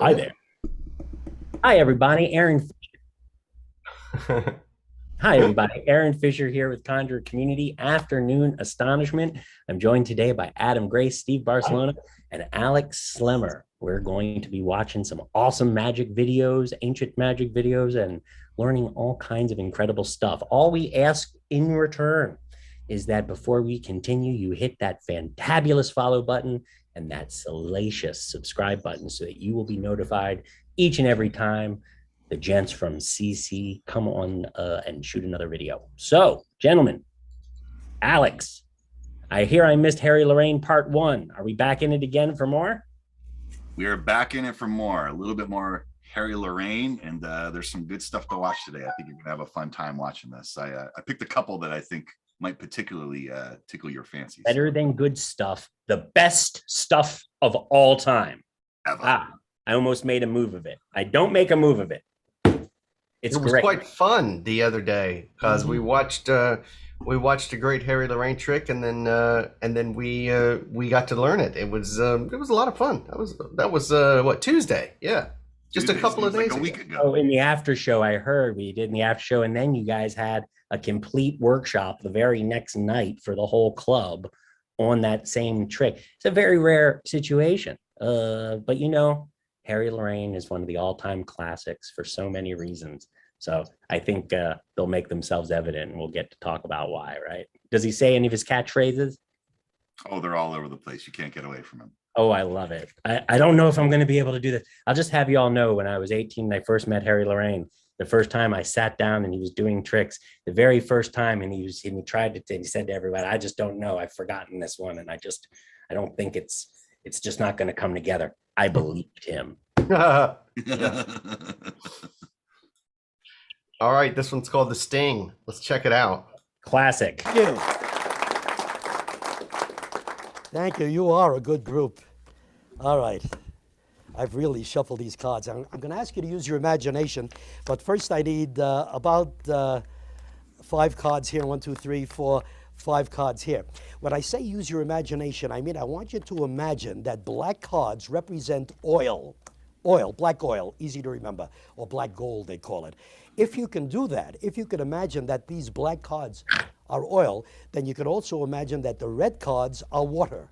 Hi there. Hi, everybody. Hi, everybody. Aaron Fisher here with Conjure Community, Afternoon Astonishment. I'm joined today by Adam Grace, Steve Barcelona, and Alex Slemmer. We're going to be watching some awesome magic videos, ancient magic videos, and learning all kinds of incredible stuff. All we ask in return is that before we continue, you hit that fantabulous follow button and that salacious subscribe button so that you will be notified each and every time the gents from CC come on and shoot another video. So, gentlemen, Alex, I hear I missed Harry Lorayne part 1. Are we back in it again for more? We are back in it for more, a little bit more Harry Lorayne, and there's some good stuff to watch today. I think you're gonna have a fun time watching this. I picked a couple that I think might particularly tickle your fancy. Better than good stuff, the best stuff of all time. Ever. I almost made a move of it. I don't make a move of it. It was quite fun the other day because we watched a great Harry Lorayne trick, and then we got to learn it. It was a lot of fun. That was what, Tuesday? Yeah, just a couple of days like a week ago. Oh, in the after show, I heard we did in the after show, and then you guys had a complete workshop the very next night for the whole club on that same trick. It's a very rare situation, but you know, Harry Lorayne is one of the all-time classics for so many reasons. So I think they'll make themselves evident, and we'll get to talk about why, right? Does he say any of his catchphrases? Oh, they're all over the place. You can't get away from him. Oh, I love it. I don't know if I'm going to be able to do this. I'll just have you all know, when I was 18 and I first met Harry Lorayne, the first time I sat down and he was doing tricks, the very first time, and he tried to, and he said to everybody, I just don't know. I've forgotten this one. And I don't think it's just not going to come together. I believed him. All right, this one's called The Sting. Let's check it out. Classic. Thank you. You are a good group. All right. I've really shuffled these cards. I'm going to ask you to use your imagination, but first I need about 5 cards here. 1, 2, 3, 4, 5 cards here. When I say use your imagination, I mean I want you to imagine that black cards represent oil. Oil, black oil, easy to remember, or black gold they call it. If you can do that, if you can imagine that these black cards are oil, then you can also imagine that the red cards are water,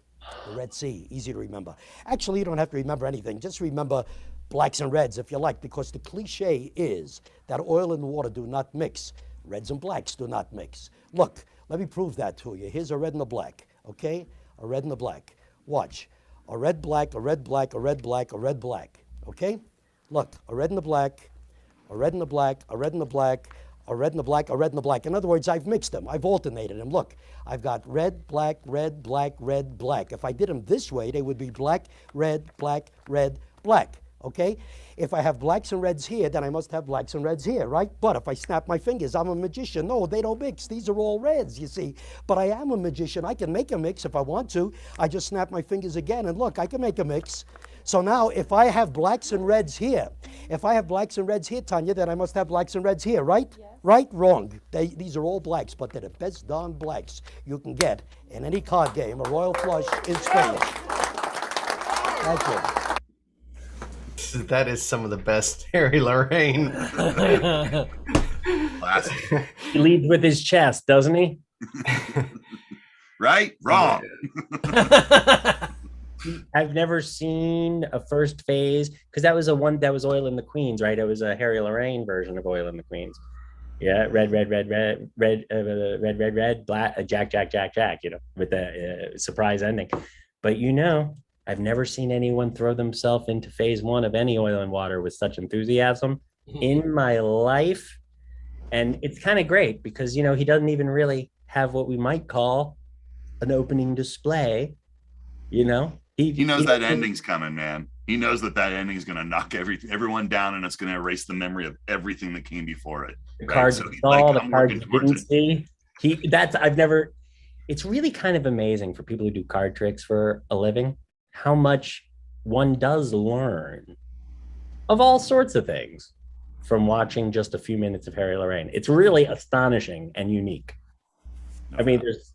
the Red Sea, easy to remember. Actually, you don't have to remember anything. Just remember blacks and reds if you like, because the cliche is that oil and water do not mix. Reds and blacks do not mix. Look, let me prove that to you. Here's a red and a black, okay? A red and a black. Watch. A red, black, a red, black, a red, black, a red, black. Okay? Look, a red and a black, a red and a black, a red and a black, a red and a black, a red and a black. In other words, I've mixed them. I've alternated them. Look, I've got red, black, red, black, red, black. If I did them this way, they would be black, red, black, red, black. Okay? If I have blacks and reds here, then I must have blacks and reds here, right? But if I snap my fingers, I'm a magician. No, they don't mix. These are all reds, you see. But I am a magician. I can make a mix if I want to. I just snap my fingers again, and look, I can make a mix. So now, if I have blacks and reds here, Tanya, then I must have blacks and reds here, right? Yes. Right? Wrong. These are all blacks, but they're the best darn blacks you can get in any card game. A royal flush in spades. Thank you. That is some of the best Harry Lorayne. Classic. He leads with his chest, doesn't he? Right? Wrong. I've never seen a first phase, because that was that was Oil in the Queens, right? It was a Harry Lorayne version of Oil in the Queens. Yeah, red, black, jack, you know, with the surprise ending. But you know, I've never seen anyone throw themselves into phase 1 of any Oil and Water with such enthusiasm in my life. And it's kind of great because, you know, he doesn't even really have what we might call an opening display, you know? He knows that ending's coming, man. He knows that ending is going to knock everyone down, and it's going to erase the memory of everything that came before it. The cards you saw, the cards you didn't see. It's really kind of amazing for people who do card tricks for a living, how much one does learn of all sorts of things from watching just a few minutes of Harry Lorayne. It's really astonishing and unique. I mean, there's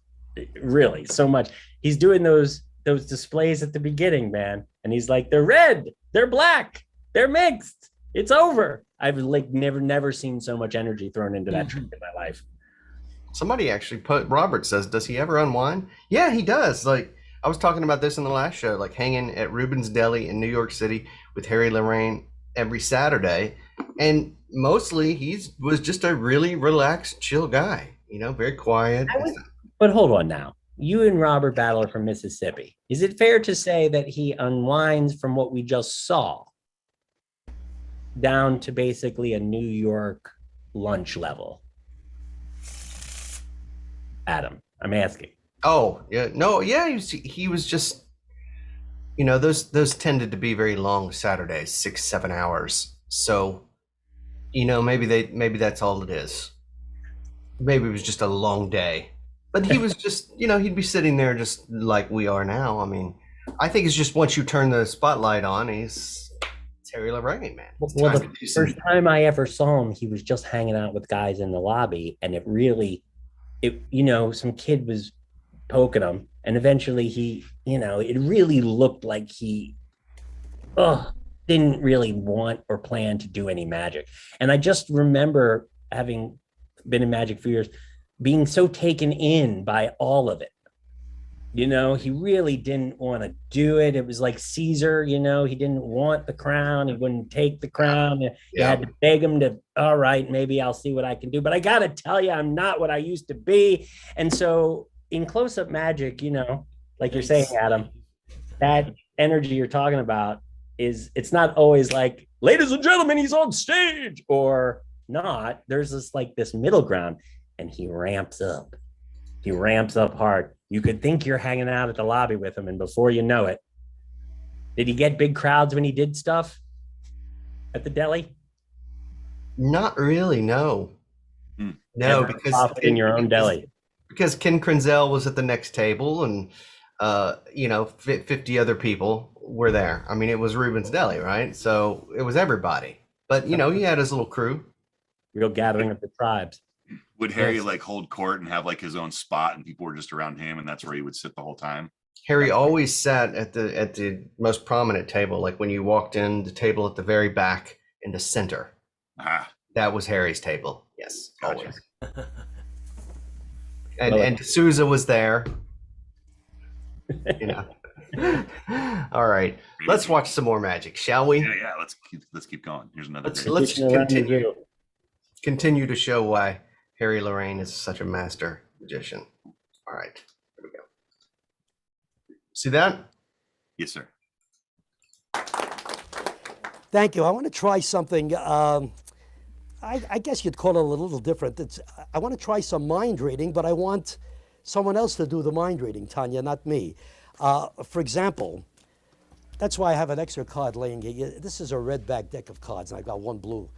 really so much. He's doing those displays at the beginning, man. And he's like, they're red, they're black, They're mixed. It's over. I've like never seen so much energy thrown into that trick in my life. Somebody actually Robert says, does he ever unwind? Yeah, he does. Like, I was talking about this in the last show, like hanging at Ruben's Deli in New York City with Harry Lorayne every Saturday. And mostly he was just a really relaxed, chill guy, you know, very quiet. But hold on now. You and Robert Battle are from Mississippi. Is it fair to say that he unwinds from what we just saw down to basically a New York lunch level? Adam, I'm asking. Oh, yeah. No, yeah, he was just, you know, those tended to be very long Saturdays, 6-7 hours. So, you know, maybe that's all it is. Maybe it was just a long day. But he was just, you know, he'd be sitting there just like we are now. I mean, I think it's just once you turn the spotlight on, it's Harry Lorayne, man. Well, the first time I ever saw him, he was just hanging out with guys in the lobby, and you know, some kid was poking him, and eventually he, you know, it really looked like he didn't really want or plan to do any magic. And I just remember, having been in magic for years, being so taken in by all of it. You know, he really didn't want to do it. It was like Caesar, you know, he didn't want the crown. He wouldn't take the crown. You had to beg him to, all right, maybe I'll see what I can do. But I got to tell you, I'm not what I used to be. And so in close-up magic, you know, like you're saying, Adam, that energy you're talking about it's not always like, ladies and gentlemen, he's on stage, or not. There's this middle ground, and he ramps up. He ramps up hard. You could think you're hanging out at the lobby with him, and before you know it, did he get big crowds when he did stuff at the deli? Not really, no. No, never because in your own deli. Because Ken Krenzel was at the next table, and you know, 50 other people were there. I mean, it was Ruben's Deli, right? So it was everybody. But you know, he had his little crew. Real gathering of the tribes. Would Harry like hold court and have like his own spot, and people were just around him, and that's where he would sit the whole time? Harry always sat at the most prominent table. Like when you walked in, the table at the very back in the center. That was Harry's table. Yes, gotcha. Always. And Sousa was there. You know. All right, let's watch some more magic, shall we? Yeah. Let's keep going. Here's another. Let's continue to show why Harry Lorayne is such a master magician. All right, here we go. See that? Yes, sir. Thank you. I want to try something. I guess you'd call it a little different. I want to try some mind reading, but I want someone else to do the mind reading, Tanya, not me. For example, that's why I have an extra card laying here. This is a red back deck of cards, and I've got one blue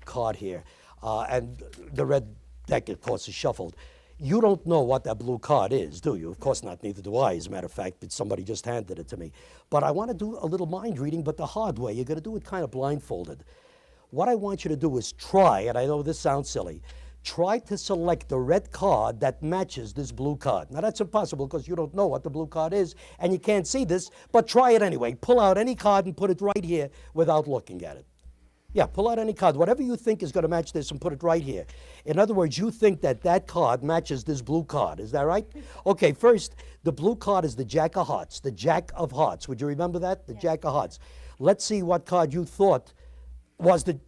card here. And the red deck, of course, is shuffled. You don't know what that blue card is, do you? Of course not, neither do I, as a matter of fact, but somebody just handed it to me. But I want to do a little mind reading, but the hard way. You're going to do it kind of blindfolded. What I want you to do is try, and I know this sounds silly, try to select the red card that matches this blue card. Now that's impossible because you don't know what the blue card is and you can't see this, but try it anyway. Pull out any card and put it right here without looking at it. Yeah, pull out any card, whatever you think is going to match this, and put it right here. In other words, you think that that card matches this blue card. Is that right? Okay, first, the blue card is the Jack of Hearts, the Jack of Hearts. Would you remember that? The Jack of Hearts. Let's see what card you thought was the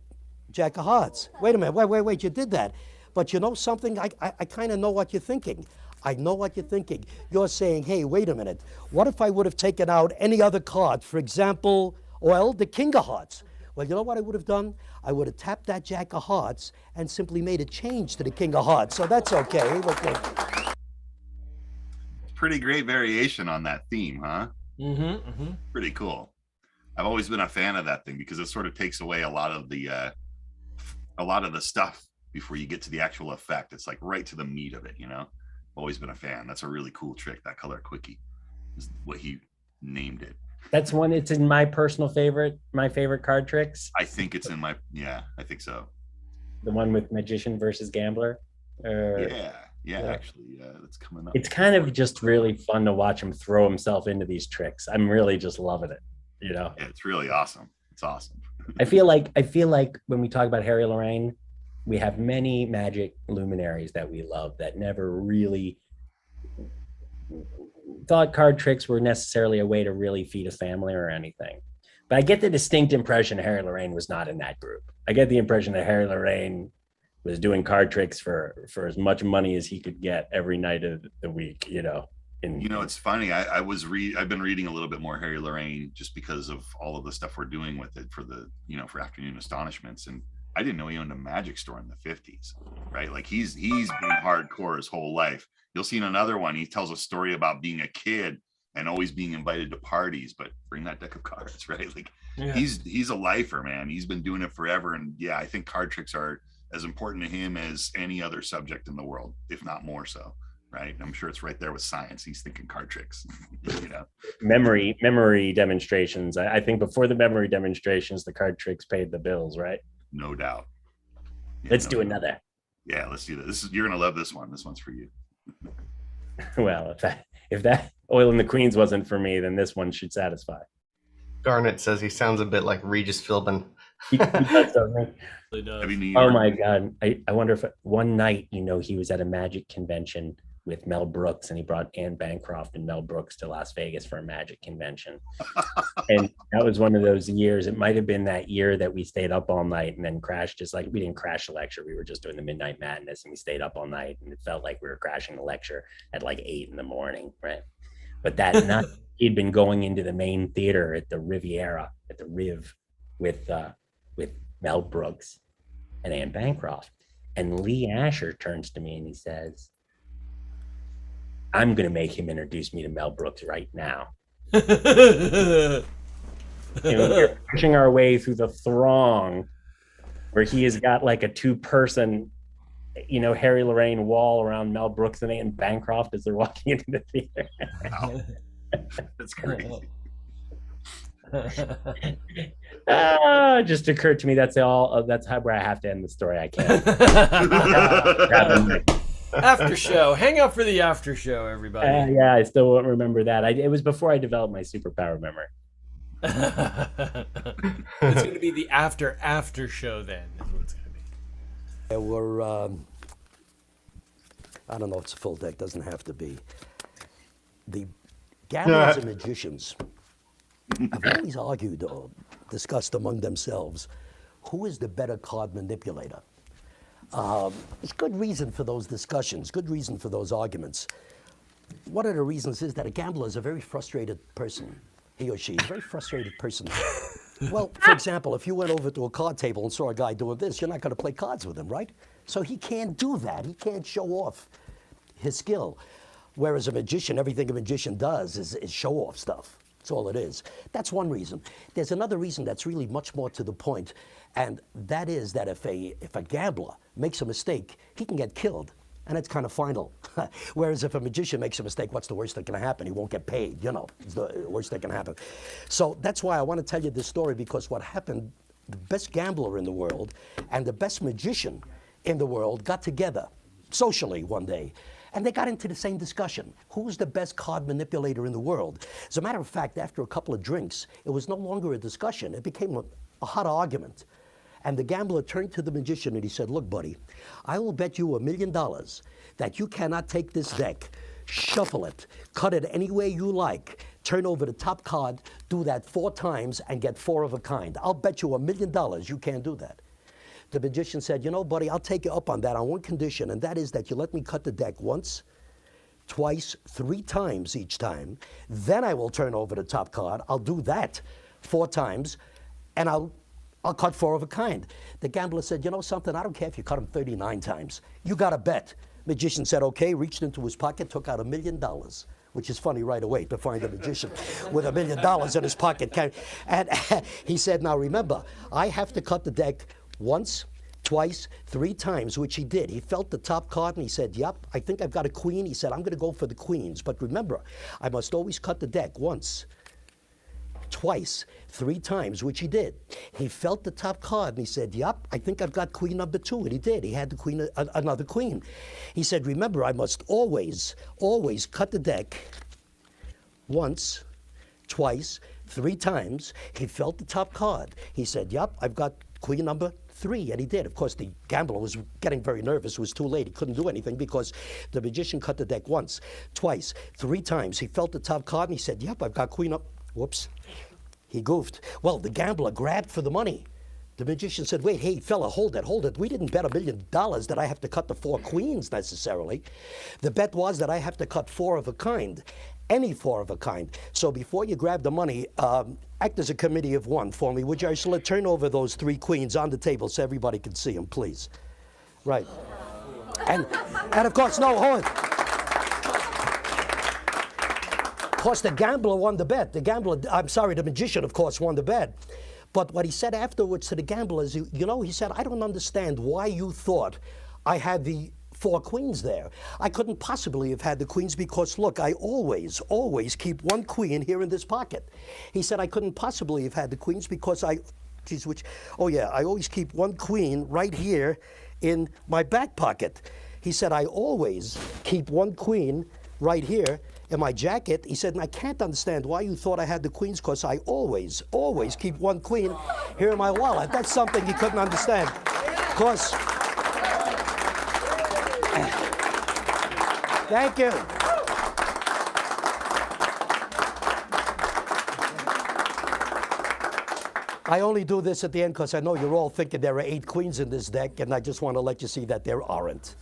Jack of Hearts. Wait a minute, wait, you did that. But you know something? I kind of know what you're thinking. I know what you're thinking. You're saying, hey, wait a minute. What if I would have taken out any other card? For example, well, the King of Hearts. Well, you know what I would have done? I would have tapped that Jack of Hearts and simply made a change to the King of Hearts. So that's okay. Pretty great variation on that theme, huh? Pretty cool. I've always been a fan of that thing because it sort of takes away a lot of the stuff before you get to the actual effect. It's like right to the meat of it, you know? Always been a fan. That's a really cool trick. That color Quickie is what he named it. That's one. It's in my personal favorite, my favorite card tricks. I think it's in my, I think so. The one with magician versus gambler. Actually, that's coming up. It's kind of just really fun to watch him throw himself into these tricks. I'm really just loving it, you know? Yeah, it's really awesome. It's awesome. I feel like when we talk about Harry Lorayne, we have many magic luminaries that we love that never really thought card tricks were necessarily a way to really feed a family or anything. But I get the distinct impression Harry Lorayne was not in that group. I get the impression that Harry Lorayne was doing card tricks for as much money as he could get every night of the week, It's funny. I've been reading a little bit more Harry Lorayne just because of all of the stuff we're doing with it for for Afternoon Astonishments. And I didn't know he owned a magic store in the 50s, right? Like he's been hardcore his whole life. You'll see in another one, he tells a story about being a kid and always being invited to parties, but bring that deck of cards, right? Like he's a lifer, man. He's been doing it forever. And yeah, I think card tricks are as important to him as any other subject in the world, if not more so. Right. I'm sure it's right there with science. He's thinking card tricks, Memory demonstrations. I think before the memory demonstrations, the card tricks paid the bills, right? No doubt. Yeah, let's do another. Yeah, let's do this. You're gonna love this one. This one's for you. Well, if that Oil in the Queens wasn't for me, then this one should satisfy. Garnet says he sounds a bit like Regis Philbin. He does, doesn't he? Oh my God. I wonder if one night, he was at a magic convention with Mel Brooks, and he brought Anne Bancroft and Mel Brooks to Las Vegas for a magic convention. And that was one of those years. It might have been that year that we stayed up all night and then crashed. Just like we didn't crash the lecture. We were just doing the Midnight Madness, and we stayed up all night, and it felt like we were crashing the lecture at like 8 a.m, right? But that night he'd been going into the main theater at the Riviera, at the Riv, with Mel Brooks and Anne Bancroft. And Lee Asher turns to me and he says, I'm going to make him introduce me to Mel Brooks right now. We're pushing our way through the throng where he has got like a 2-person, Harry Lorayne wall around Mel Brooks and Anne Bancroft as they're walking into the theater. Wow. That's crazy. Just occurred to me that's where I have to end the story. I can't. After show. Hang out for the after show, everybody. Yeah, I still won't remember that. It was before I developed my superpower memory. It's going to be the after show then. Is what it's going to be. There were, I don't know if it's a full deck, doesn't have to be. The gamblers and magicians have always argued or discussed among themselves who is the better card manipulator. There's good reason for those discussions, good reason for those arguments. One of the reasons is that a gambler is a very frustrated person. He or she is a very frustrated person. Well, for example, if you went over to a card table and saw a guy doing this, you're not going to play cards with him, right? So he can't do that. He can't show off his skill. Whereas a magician, everything a magician does is show off stuff. That's all it is. That's one reason. There's another reason that's really much more to the point, and that is that if a gambler makes a mistake, he can get killed, and it's kind of final. Whereas if a magician makes a mistake, what's the worst that can happen? He won't get paid, it's the worst that can happen. So that's why I want to tell you this story, because what happened, the best gambler in the world and the best magician in the world got together socially one day. And they got into the same discussion. Who's the best card manipulator in the world? As a matter of fact, after a couple of drinks, it was no longer a discussion. It became a hot argument. And the gambler turned to the magician and he said, look, buddy, I will bet you $1 million that you cannot take this deck, shuffle it, cut it any way you like, turn over the top card, do that 4 times, and get 4 of a kind. I'll bet you $1 million you can't do that. The magician said, buddy, I'll take you up on that on one condition, and that is that you let me cut the deck once, twice, 3 times each time. Then I will turn over the top card. I'll do that 4 times, and I'll cut 4 of a kind. The gambler said, you know something? I don't care if you cut them 39 times. You got to bet. Magician said, okay, reached into his pocket, took out $1 million, which is funny right away to find a magician with $1 million in his pocket. And he said, now remember, I have to cut the deck once, twice, 3 times, which he did. He felt the top card and he said, yep, I think I've got a queen. He said, I'm going to go for the queens. But remember, I must always cut the deck once, twice, 3 times, which he did. He felt the top card and he said, yep, I think I've got queen number 2. And he did. He had the queen, another queen. He said, remember, I must always cut the deck once, twice, 3 times. He felt the top card. He said, "Yep, I've got queen number 3," and he did. Of course, the gambler was getting very nervous. It was too late. He couldn't do anything because the magician cut the deck once, twice, 3 times. He felt the top card and he said, "Yep, I've got queen up." Whoops. He goofed. Well, the gambler grabbed for the money. The magician said, "Wait, hey, fella, hold it, hold it. We didn't bet $1 million that I have to cut the 4 queens necessarily. The bet was that I have to cut 4 of a kind, any 4 of a kind. So before you grab the money, act as a committee of 1 for me. Would you, Ursula, turn over those 3 queens on the table so everybody can see them, please?" Right. And of course, no, hold it. Of course, the gambler won the bet. The magician, of course, won the bet. But what he said afterwards to the gambler is, he said, "I don't understand why you thought I had the 4 queens there. I couldn't possibly have had the queens because, look, I always keep 1 queen here in this pocket." He said, "I couldn't possibly have had the queens because I always keep 1 queen right here in my back pocket." He said, "I always keep 1 queen right here in my jacket." He said, "And I can't understand why you thought I had the queens because I always keep 1 queen here in my wallet." That's something he couldn't understand. Of course. Thank you. I only do this at the end because I know you're all thinking there are 8 queens in this deck, and I just want to let you see that there aren't.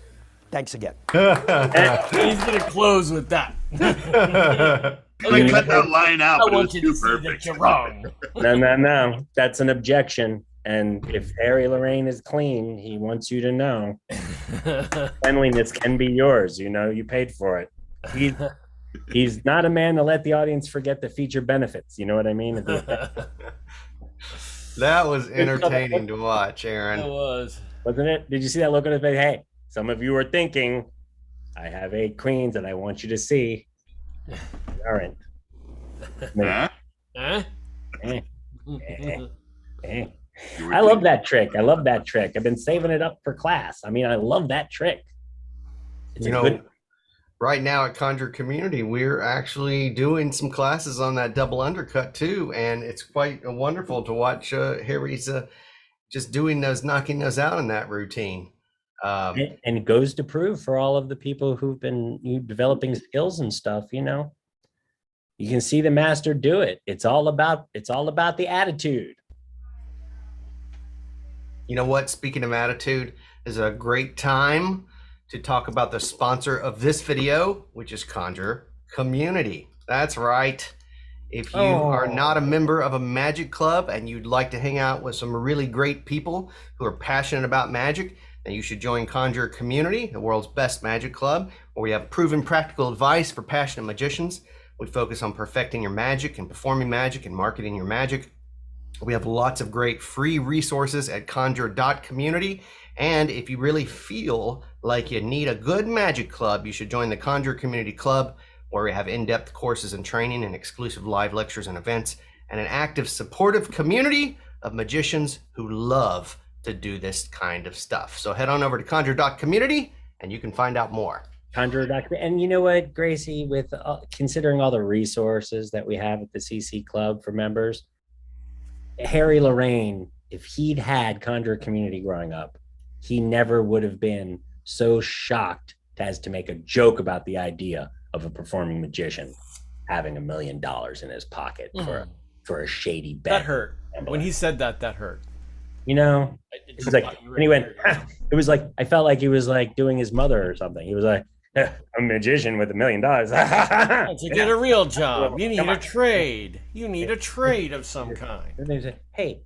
Thanks again. He's going to close with that. Like, cut that line out, I but it want was you too to see that perfect. you're wrong. No. That's an objection. And if Harry Lorayne is clean, he wants you to know cleanliness can be yours. You paid for it. He's not a man to let the audience forget the feature benefits. You know what I mean? That was entertaining to watch, Aaron. It was. Wasn't it? Did you see that look on his face? Hey, some of you are thinking, I have 8 queens and I want you to see. You aren't. Huh? I love that trick. I've been saving it up for class. I mean, I love that trick. It's right now at Conjure Community, we're actually doing some classes on that double undercut too, and it's quite wonderful to watch Harry's just knocking those out in that routine. And it goes to prove for all of the people who've been developing skills and stuff, you can see the master do it. It's all about the attitude. You know what? Speaking of attitude, is a great time to talk about the sponsor of this video, which is Conjure Community. That's right. If you are not a member of a magic club and you'd like to hang out with some really great people who are passionate about magic, then you should join Conjure Community, the world's best magic club, where we have proven practical advice for passionate magicians. We focus on perfecting your magic and performing magic and marketing your magic. We have lots of great free resources at conjure.community. And if you really feel like you need a good magic club, you should join the Conjure Community Club, where we have in-depth courses and training and exclusive live lectures and events, and an active, supportive community of magicians who love to do this kind of stuff. So head on over to conjure.community and you can find out more. And you know what, Gracie, with considering all the resources that we have at the CC Club for members, Harry Lorayne, if he'd had Conjure Community growing up, he never would have been so shocked as to make a joke about the idea of a performing magician having $1 million in his pocket for a shady bet. That hurt. When he said that hurt. It was like, and he went, it was like, I felt like he was like doing his mother or something. He was like, a magician with $1 million. To get a real job, you need a trade. You need a trade of some kind. And they said, hey,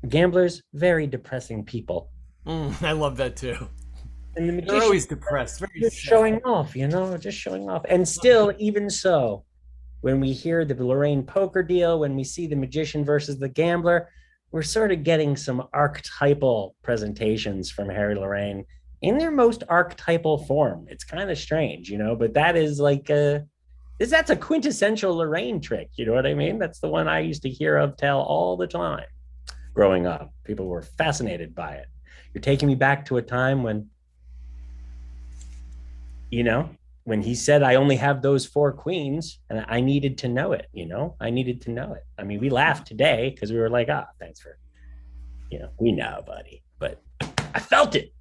gamblers, very depressing people. I love that too. And the magician, they're always depressed. Just showing off, just showing off. And still, even so, when we hear the Lorayne poker deal, when we see the magician versus the gambler, we're sort of getting some archetypal presentations from Harry Lorayne in their most archetypal form. It's kind of strange, but that is like that's a quintessential Lorayne trick. You know what I mean? That's the one I used to hear of tell all the time growing up. People were fascinated by it. You're taking me back to a time when, when he said, I only have those 4 queens, and I needed to know it, I needed to know it. I mean, we laughed today because we were like, thanks for, we know, buddy. But I felt it.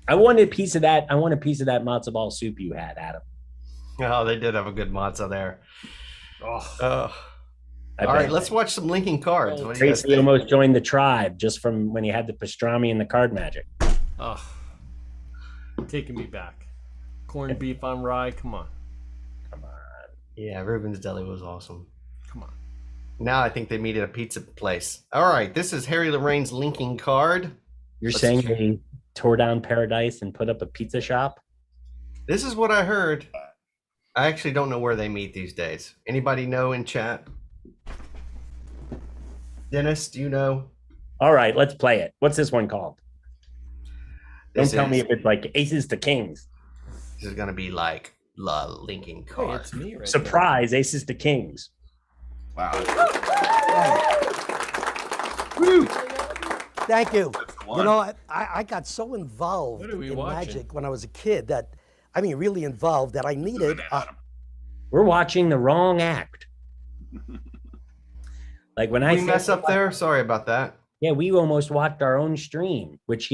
I wanted a piece of that. I want a piece of that matzo ball soup you had, Adam. Oh, they did have a good matzo there. All right, let's watch some linking cards. What do you guys Tracy think? almost joined the tribe just from when he had the pastrami and the card magic. Oh, taking me back. Corned beef on rye. Come on. Yeah, Ruben's Deli was awesome. Come on. Now I think they meet at a pizza place. All right, this is Harry Lorayne's linking card. You're saying they tore down Paradise and put up a pizza shop? This is what I heard. I actually don't know where they meet these days. Anybody know in chat? Dennis, do you know? All right, let's play it. What's this one called? Don't tell me if it's like Aces to Kings. This is going to be like La linking card. Hey, it's me right Surprise, there. Aces to Kings. Wow. Woo. Thank you. I got so involved in magic when I was a kid that, really involved that I needed. We're watching the wrong act. Like when we mess up there. Sorry about that. Yeah, we almost watched our own stream, which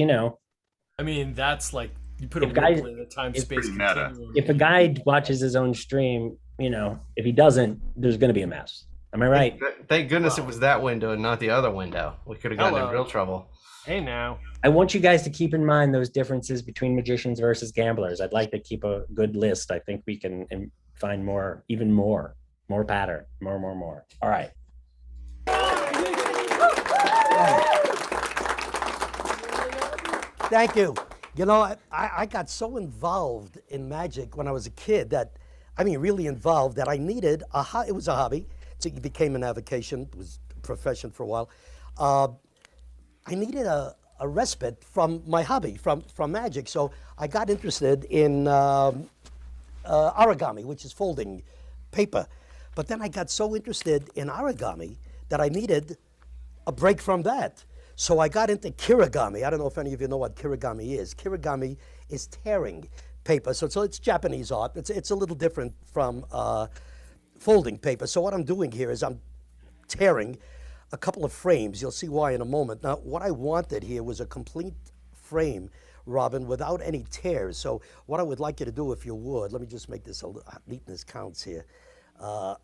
that's like you put a ripple in the time space continuum. If a guy watches his own stream, if he doesn't, there's going to be a mess. Am I right? Thank goodness it was that window and not the other window. We could have gotten in real trouble. Hey, now. I want you guys to keep in mind those differences between magicians versus gamblers. I'd like to keep a good list. I think we can find more pattern, more. All right. Thank you. I got so involved in magic when I was a kid that, really involved that I needed it was a hobby. It became an avocation. It was a profession for a while. I needed a respite from my hobby, from magic. So I got interested in origami, which is folding paper. But then I got so interested in origami that I needed a break from that. So I got into kirigami. I don't know if any of you know what kirigami is. Kirigami is tearing paper. So it's Japanese art. It's a little different from folding paper. So what I'm doing here is I'm tearing a couple of frames. You'll see why in a moment. Now, what I wanted here was a complete frame, Robin, without any tears. So what I would like you to do, if you would, let me just make this, neatness counts here.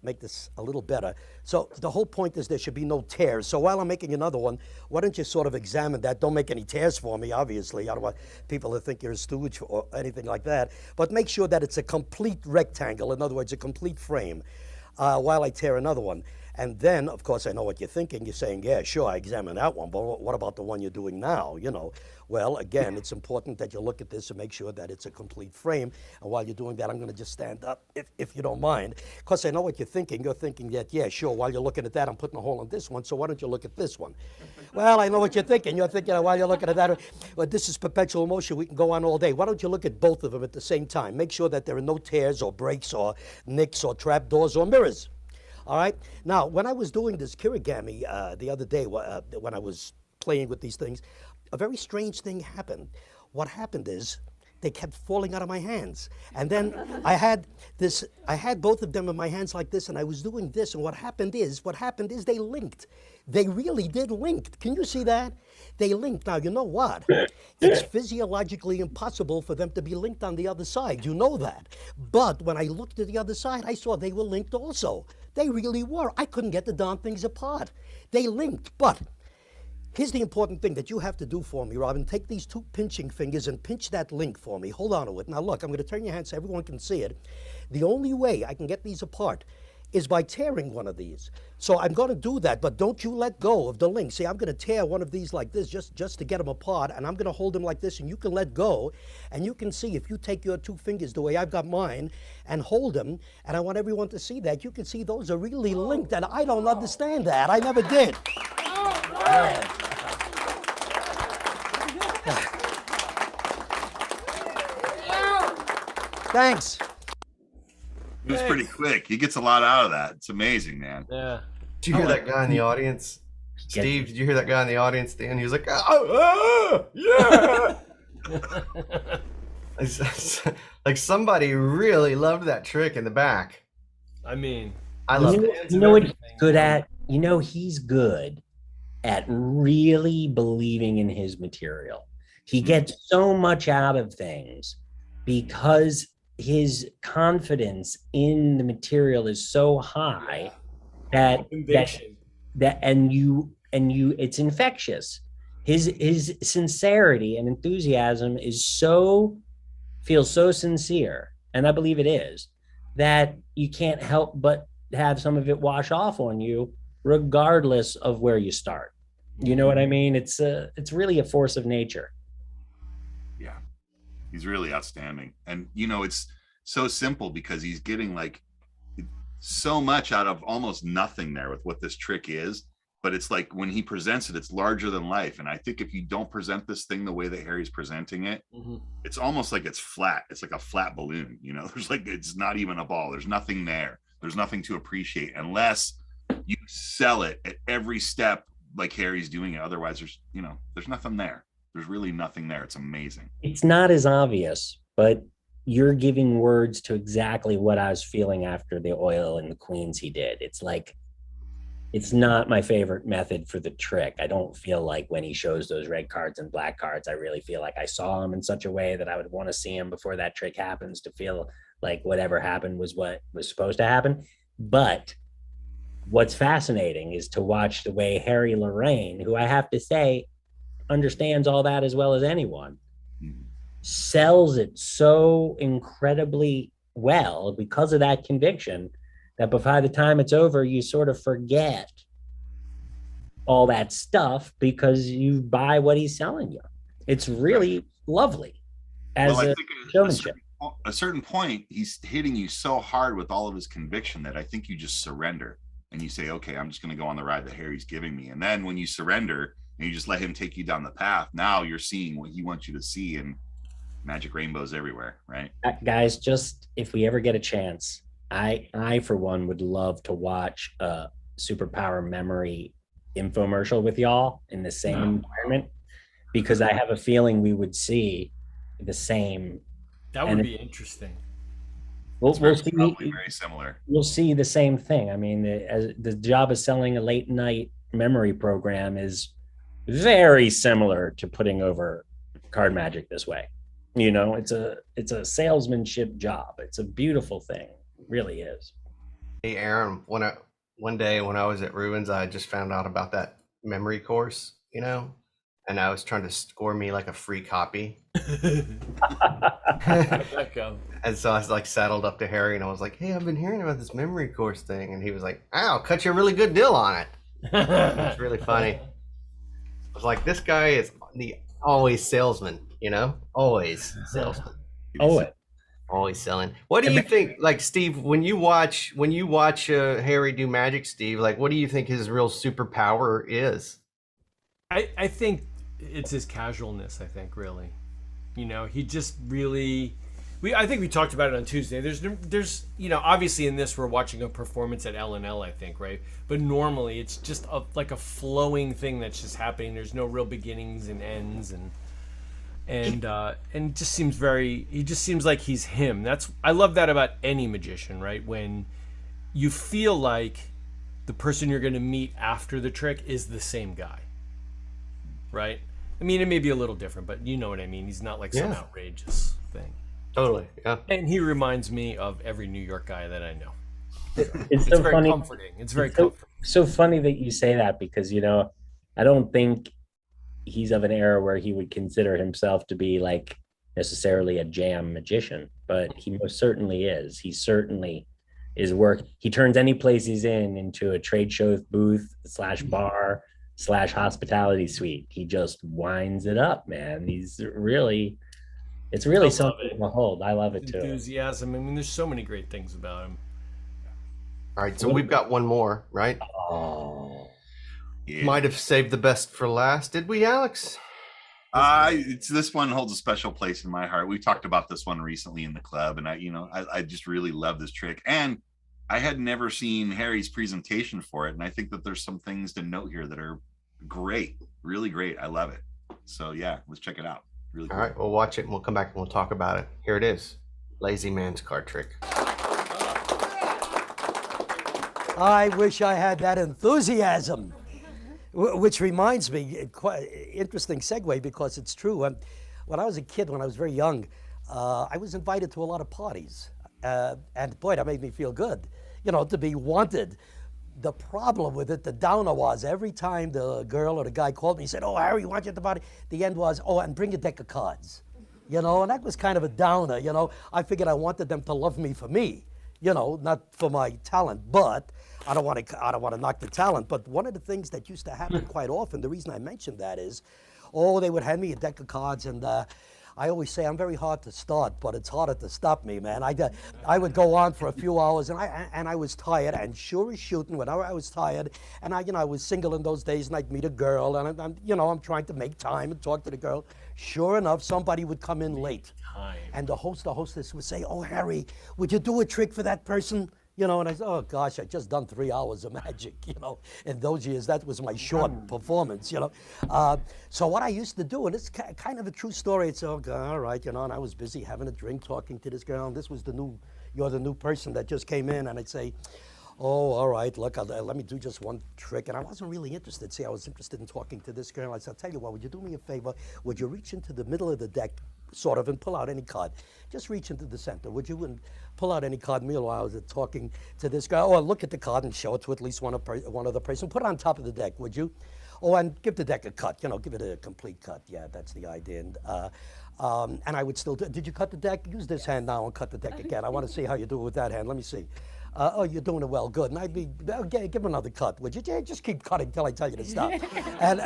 Make this a little better. So the whole point is there should be no tears. So while I'm making another one, why don't you sort of examine that? Don't make any tears for me, obviously. I don't want people to think you're a stooge or anything like that. But make sure that it's a complete rectangle. In other words, a complete frame while I tear another one. And then, of course, I know what you're thinking. You're saying, yeah, sure, I examined that one, but what about the one you're doing now? Well, again, it's important that you look at this and make sure that it's a complete frame. And while you're doing that, I'm going to just stand up, if you don't mind. Because I know what you're thinking. You're thinking that, yeah, sure, while you're looking at that, I'm putting a hole in this one, so why don't you look at this one? Well, I know what you're thinking. You're thinking, while you're looking at that, well, this is perpetual motion. We can go on all day. Why don't you look at both of them at the same time? Make sure that there are no tears or breaks or nicks or trapdoors or mirrors. All right. Now, when I was doing this kirigami the other day, when I was playing with these things, a very strange thing happened. What happened is they kept falling out of my hands. And then I had both of them in my hands like this, and I was doing this, and what happened is they linked. They really did link. Can you see that? They linked. Now, you know what? It's physiologically impossible for them to be linked on the other side. You know that. But when I looked at the other side, I saw they were linked also. They really were. I couldn't get the darn things apart. They linked. But here's the important thing that you have to do for me, Robin. Take these 2 pinching fingers and pinch that link for me. Hold on to it. Now, look, I'm going to turn your hand so everyone can see it. The only way I can get these apart is by tearing one of these. So I'm going to do that, but don't you let go of the link. See, I'm going to tear one of these like this just to get them apart, and I'm going to hold them like this, and you can let go, and you can see if you take your 2 fingers the way I've got mine and hold them, and I want everyone to see that, you can see those are really linked, and I don't understand that. I never did. Thanks. It was pretty quick. He gets a lot out of that. It's amazing, man. Yeah. Did you hear that guy in the audience? Steve, did you hear that guy in the audience at the end? He was like, oh, yeah. Like somebody really loved that trick in the back. I mean, I love it. You know what he's good at? You know, he's good at really believing in his material. He gets so much out of things because his confidence in the material is so high that it's infectious. His sincerity and enthusiasm feels so sincere, and I believe it is, that you can't help but have some of it wash off on you regardless of where you start. You know what I mean? It's really a force of nature. Yeah, he's really outstanding. And it's so simple because he's getting like so much out of almost nothing there with what this trick is. But it's like when he presents it, it's larger than life. And I think if you don't present this thing the way that Harry's presenting it, it's almost like it's flat. It's like a flat balloon. There's like, it's not even a ball. There's nothing there. There's nothing to appreciate unless you sell it at every step like Harry's doing it. Otherwise, there's nothing there. There's really nothing there. It's amazing. It's not as obvious, but you're giving words to exactly what I was feeling after the oil and the queens he did. It's like, it's not my favorite method for the trick. I don't feel like when he shows those red cards and black cards, I really feel like I saw him in such a way that I would want to see him before that trick happens, to feel like whatever happened was what was supposed to happen. But what's fascinating is to watch the way Harry Lorayne, who I have to say understands all that as well as anyone, sells it so incredibly well because of that conviction, that by the time it's over, you sort of forget all that stuff because you buy what he's selling you. It's really lovely as a showmanship. A certain point, he's hitting you so hard with all of his conviction that I think you just surrender and you say, okay, I'm just going to go on the ride that Harry's giving me. And then when you surrender and you just let him take you down the path, now you're seeing what he wants you to see, and magic rainbows everywhere, right? Guys, just if we ever get a chance, I for one would love to watch a superpower memory infomercial with y'all in the same environment, because I have a feeling we would see the same. That would be interesting. We'll see. Very similar. We'll see the same thing. I mean, the job of selling a late night memory program is very similar to putting over card magic this way. It's a salesmanship job. It's a beautiful thing. Really is. Hey Aaron, one day when I was at Ruins, I just found out about that memory course, and I was trying to score me like a free copy. And so I was like saddled up to Harry and I was like, hey, I've been hearing about this memory course thing. And he was like, I'll cut you a really good deal on it. It's really funny. I was like, this guy is the always salesman, always salesman. Always selling. What do you think, like Steve, when you watch Harry do magic, Steve, like what do you think his real superpower is? I think it's his casualness, I think, really. He just really I think we talked about it on Tuesday. There's obviously in this we're watching a performance at L&L, I think, right? But normally it's just like a flowing thing that's just happening. There's no real beginnings and ends, and just seems he just seems like he's him. I love that about any magician, right? When you feel like the person you're going to meet after the trick is the same guy, right? I mean, it may be a little different, but you know what I mean. He's not like some outrageous thing. Totally, yeah. And he reminds me of every New York guy that I know. It's so very funny. Comforting. It's very comforting. So funny that you say that, because I don't think he's of an era where he would consider himself to be like necessarily a jam magician, but he most certainly is. He certainly is he turns any place he's in into a trade show booth / bar / hospitality suite. He just winds it up, man. It's really something to behold. I love it too. Enthusiasm. I mean, there's so many great things about him. All right, so we've got one more, right? Oh, yeah. Might have saved the best for last. Did we, Alex? This one holds a special place in my heart. We talked about this one recently in the club, and I just really love this trick. And I had never seen Harry's presentation for it, and I think that there's some things to note here that are great, really great. I love it. So yeah, let's check it out. Really All cool. right, we'll watch it and we'll come back and we'll talk about it. Here it is. Lazy man's card trick. I wish I had that enthusiasm. Which reminds me, quite interesting segue because it's true. When I was a kid, when I was very young, I was invited to a lot of parties. And boy, that made me feel good, to be wanted. The problem with it, the downer was every time the girl or the guy called me and said, "Oh, Harry, you want you at the party?" The end was, "Oh, and bring a deck of cards." And that was kind of a downer, I figured I wanted them to love me for me, not for my talent, but I don't want to knock the talent, but one of the things that used to happen quite often, the reason I mentioned that is, they would hand me a deck of cards, and I always say I'm very hard to start, but it's harder to stop me, man. I would go on for a few hours, and I was tired, and sure as shooting, whenever I was tired, and I was single in those days, and I'd meet a girl, and I'm trying to make time and talk to the girl. Sure enough, somebody would come in late, and the host or hostess would say, "Oh, Harry, would you do a trick for that person?" And I said, "Oh gosh, I just done 3 hours of magic." In those years, that was my short performance. So what I used to do, and it's kind of a true story. It's all right, and I was busy having a drink, talking to this girl. And this was you're the new person that just came in, and I'd say, "Oh, all right, look, let me do just one trick." And I wasn't really interested. See, I was interested in talking to this girl. I said, "I'll tell you what, would you do me a favor? Would you reach into the middle of the deck, sort of, and pull out any card? Just reach into the center, would you? And pull out any card." Meanwhile, I was talking to this guy. "Oh, look at the card and show it to at least one other person. Put it on top of the deck, would you? Oh, and give the deck a cut, give it a complete cut." Yeah, that's the idea. And I would still did you cut the deck? Use this hand now and cut the deck again. I want to see how you do it with that hand. Let me see. "Oh, you're doing it well, good." And I'd be, "Okay, give him another cut, would you? Yeah, just keep cutting till I tell you to stop." and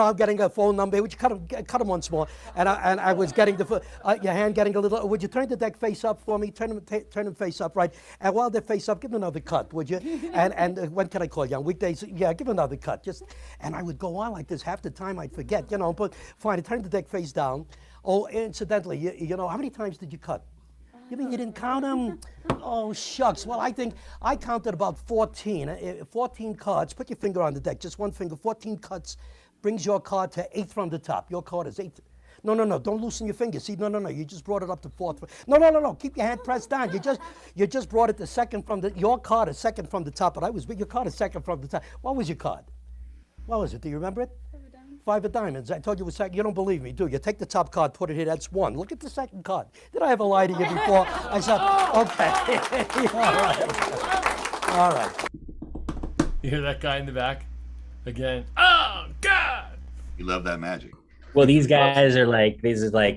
I'm getting a phone number. "Would you cut him once more?" And I was getting your hand getting a little. "Would you turn the deck face up for me? Turn him face up, right? And while they're face up, give him another cut, would you? And when can I call you? On weekdays? Yeah, give him another cut." And I would go on like this. Half the time I'd forget, but fine. I turned the deck face down. "Oh, incidentally, how many times did you cut?" "You mean you didn't count them?" "Oh, shucks. Well, I think I counted about 14. 14 cards. Put your finger on the deck, just one finger. 14 cuts brings your card to 8th from the top. Your card is 8th. No. Don't loosen your finger. See, no. You just brought it up to 4th. No. Keep your hand pressed down. You just brought it to 2nd from the. Your card is 2nd from the top, but your card is 2nd from the top. What was your card? What was it? Do you remember it? 5 of diamonds. I told you it was second. You don't believe me, do you? Take the top card, put it here. That's 1. Look at the second card. Did I ever lie to you before? I said, okay. All right. You hear that guy in the back? Again. "Oh, God!" You love that magic. Well, these guys are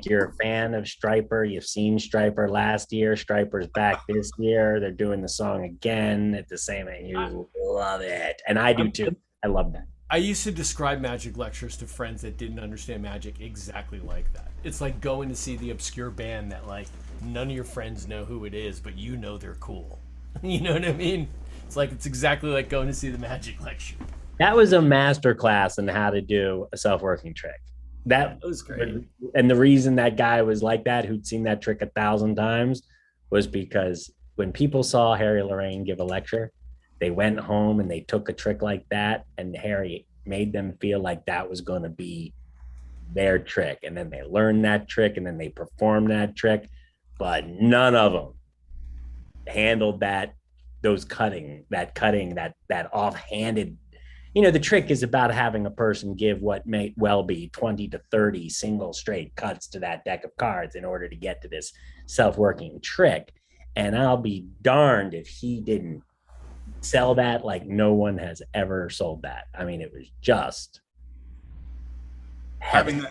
you're a fan of Striper. You've seen Striper last year. Striper's back this year. They're doing the song again at the same time. You love it. And I do too. I love that. I used to describe magic lectures to friends that didn't understand magic exactly like that. It's like going to see the obscure band that none of your friends know who it is, but they're cool. You know what I mean? It's exactly like going to see the magic lecture. That was a masterclass in how to do a self-working trick. That was great. And the reason that guy was like that, who'd seen that trick 1,000 times, was because when people saw Harry Lorayne give a lecture, they went home and they took a trick like that, and Harry made them feel like that was going to be their trick. And then they learned that trick, and then they performed that trick, but none of them handled that offhanded. The trick is about having a person give what may well be 20 to 30 single straight cuts to that deck of cards in order to get to this self-working trick. And I'll be darned if he didn't sell that like no one has ever sold that. I mean, it was just having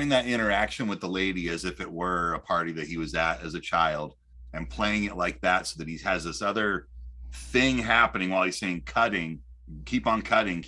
that interaction with the lady as if it were a party that he was at as a child, and playing it like that so that he has this other thing happening while he's saying cutting, keep on cutting.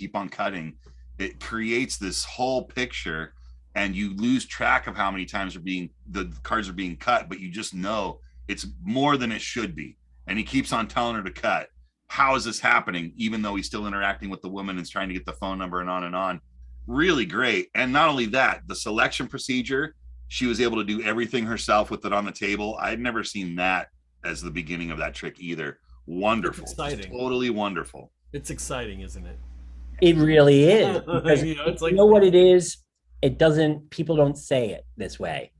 It creates this whole picture, and you lose track of how many times the cards are being cut, but you just know it's more than it should be. And he keeps on telling her to cut. How is this happening? Even though he's still interacting with the woman and trying to get the phone number and on and on. Really great. And not only that, the selection procedure, she was able to do everything herself with it on the table. I'd never seen that as the beginning of that trick either. Wonderful. It's exciting. Totally wonderful. It's exciting, isn't it? It really is. Because it's you know what it is? it doesn't, people don't say it this way,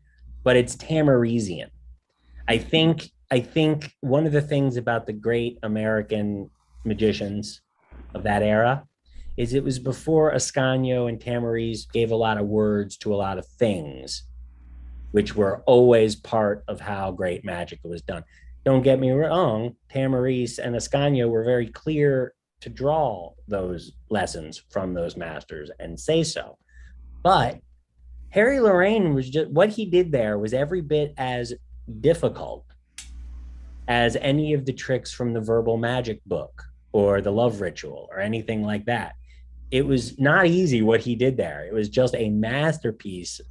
but it's Tamaresian. I think one of the things about the great American magicians of that era is it was before Ascanio and Tamarese gave a lot of words to a lot of things, which were always part of how great magic was done. Don't get me wrong, Tamarese and Ascanio were very clear to draw those lessons from those masters and say so. But Harry Lorayne was just, what he did there was every bit as difficult as any of the tricks from the Verbal Magic book or the Love Ritual or anything like that. It was not easy what he did there. It was just a masterpiece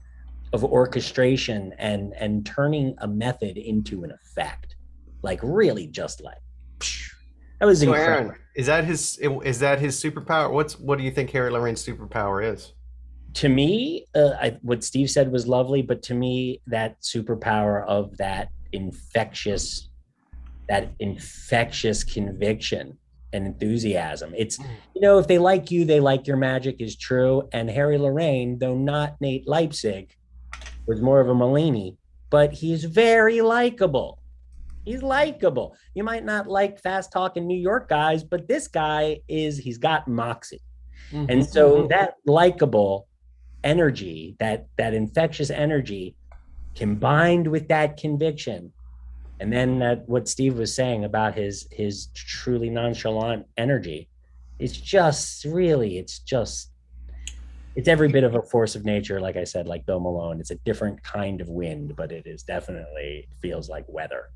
of orchestration and turning a method into an effect. Like really just like, that was incredible. Aaron, is that his superpower? What do you think Harry Lorayne's superpower is? To me, what Steve said was lovely, but to me, that superpower of that infectious conviction and enthusiasm. It's, if they like you, they like your magic is true. And Harry Lorayne, though not Nate Leipzig, was more of a Mulaney, but he's very likable. He's likable. You might not like fast talking New York guys, but this guy he's got moxie. Mm-hmm. And so that likable energy, that infectious energy combined with that conviction, and then what Steve was saying about his truly nonchalant energy, it's just really, it's every bit of a force of nature. Like I said, like Bill Malone, it's a different kind of wind, but it is definitely feels like weather.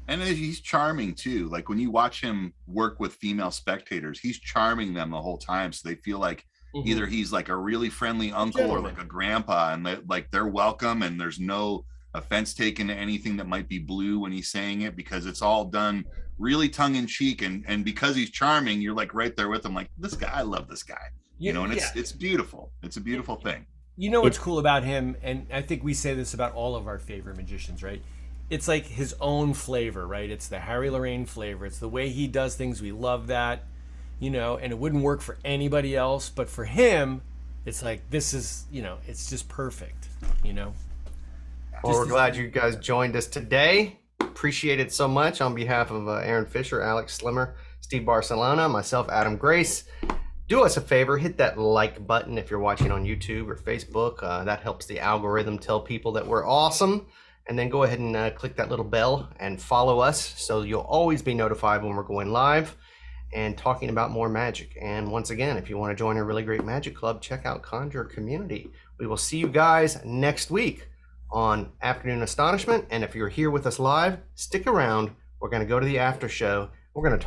And he's charming too. Like when you watch him work with female spectators, he's charming them the whole time. So they feel like either he's like a really friendly uncle or like a grandpa, and they're welcome, and there's no offense taken to anything that might be blue when he's saying it, because it's all done really tongue in cheek. And because he's charming, you're like right there with him. Like, this guy, I love this guy, and it's beautiful. It's a beautiful thing. What's cool about him, and I think we say this about all of our favorite magicians, right? It's like his own flavor, right? It's the Harry Lorayne flavor. It's the way he does things. We love that, and it wouldn't work for anybody else, but for him, it's like, this is, it's just perfect, Well, we're glad you guys joined us today. Appreciate it so much. On behalf of Aaron Fisher, Alex Slimmer, Steve Barcelona, myself, Adam Grace, do us a favor, hit that like button if you're watching on YouTube or Facebook. That helps the algorithm tell people that we're awesome. And then go ahead and click that little bell and follow us, so you'll always be notified when we're going live and talking about more magic. And once again, if you want to join a really great magic club, check out Conjure Community. We will see you guys next week on Afternoon Astonishment. And if you're here with us live, stick around. We're going to go to the after show. We're going to talk